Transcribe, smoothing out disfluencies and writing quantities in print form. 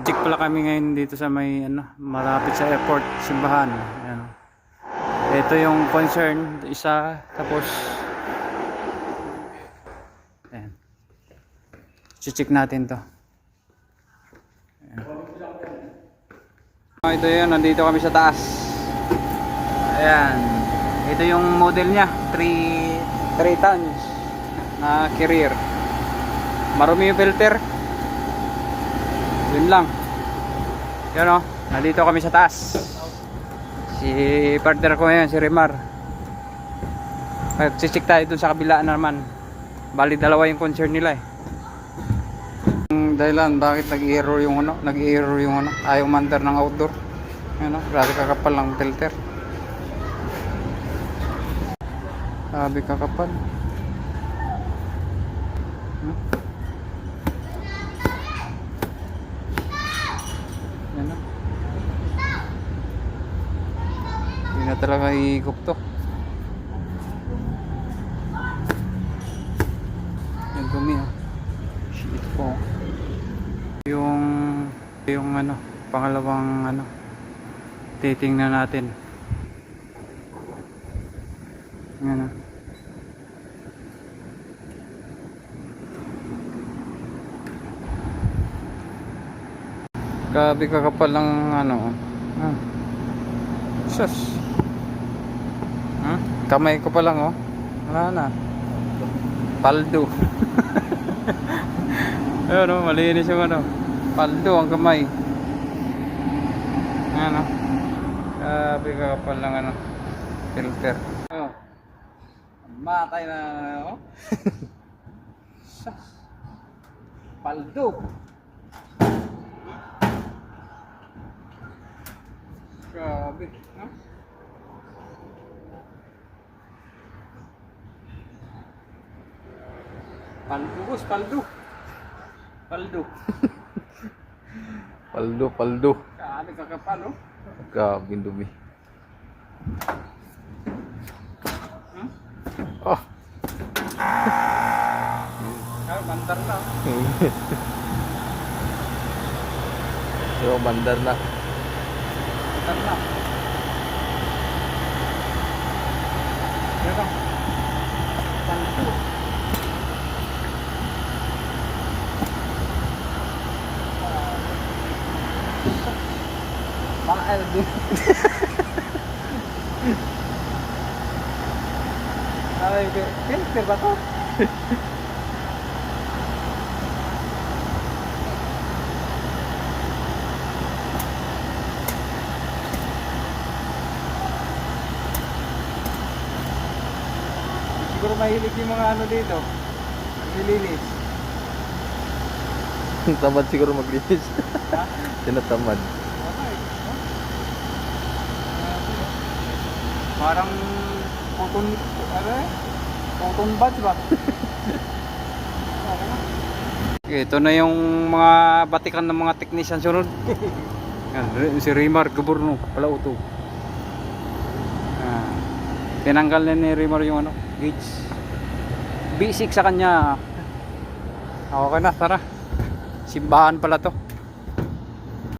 Check pala kami ngayon dito sa may ano, malapit sa airport, simbahan. Ayan. Ito yung concern, isa, tapos ayan. Check natin to. Ayan. Ito yun, nandito kami sa taas. Ayan. Ito yung model niya, 3 tons na carrier. Marumi yung filter. Yun lang. Yan o, nandito kami sa taas. Si partner ko ngayon, si Rimar. Check tayo dun sa kabila naman. Bali dalawa yung concern nila eh. Ang dahilan bakit nag-error yung ano, ayaw mandar ng outdoor. Yan o, grabe kakapal ng filter. Grabe kakapal. Yan o. Hindi na talaga iikop to. Yan dumi o. Shit po. Yung ano, pangalawang ano, titingnan natin. Yan o. Grabe kakapal ng ano. Sus. Kamay ko pa lang oh. Wala na. Paldo. Ayun oh, malinis yung ano. Paldo ang kamay. Ano. Grabe kakapal ng ano. Filter. Oh. Matay na oh. Sus. Paldo. Grabe, no? Paldo, boss, paldo. Paldo. Paldo. Grabe kakapal, no? Grabe dumi. Oh. Ah, bandar na. Yo, bandar na. Bandar na. Dito. Paldo. Mahal din. Ay, filter ba to? Siguro mahilig yung mga ano dito. Nilinis. Tamad siguro maglinis. Ha? Tinatamad. Okay. Parang cotton, ano eh? Cotton buds ba? Ito na yung mga batikan ng mga technician sunod. Yan, si Rimar Goborno, pala uto. Tinanggal na ni Rimar yung ano, gauge. B6 sa kanya. Okay na, tara. Simbahan pala to.